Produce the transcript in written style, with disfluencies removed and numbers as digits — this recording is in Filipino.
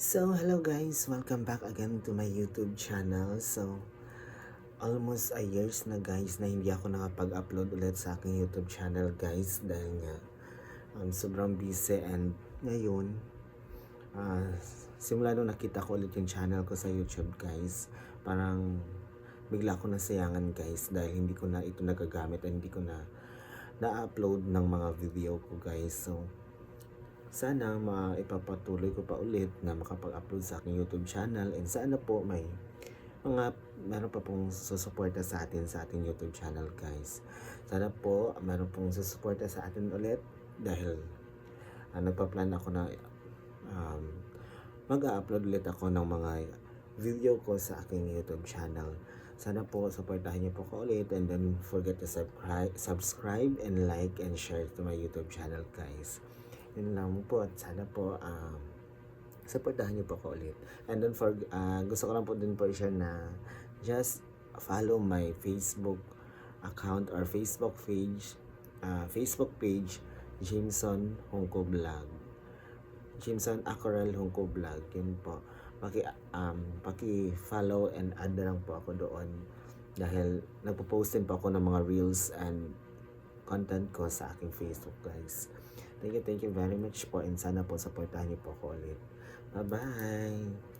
So, hello guys! Welcome back again to my YouTube channel. So, almost a years na guys na hindi ako nakapag-upload ulit sa aking YouTube channel guys dahil nga sobrang busy and ngayon simula nung nakita ko ulit yung channel ko sa YouTube guys, parang bigla ko nasayangan guys dahil hindi ko na ito nagagamit at hindi ko na na-upload ng mga video ko guys. So, sana maipapatuloy ko pa ulit na makapag-upload sa aking YouTube channel, and sana po meron pa pong susuporta sa atin sa ating YouTube channel guys. Sana po meron pong susuporta sa atin ulit dahil nagpa-plan ako na mag-upload ulit ako ng mga video ko sa aking YouTube channel. Sana po supportahan niyo po ko ulit, and don't forget to subscribe and like and share to my YouTube channel guys. Yun lang po, at sana po supportahan niyo po ko ulit. And then gusto ko lang po din po i-share na just follow my Facebook account or Facebook page, Jameson Hongko Vlog. Jameson Acorel Hongko Vlog. Yun po. Paki-follow and add na lang po ako doon dahil nagpo-post din po ako ng mga reels and content ko sa aking Facebook guys. Thank you very much po, and sana po supportahan niyo po ako ulit. Bye-bye!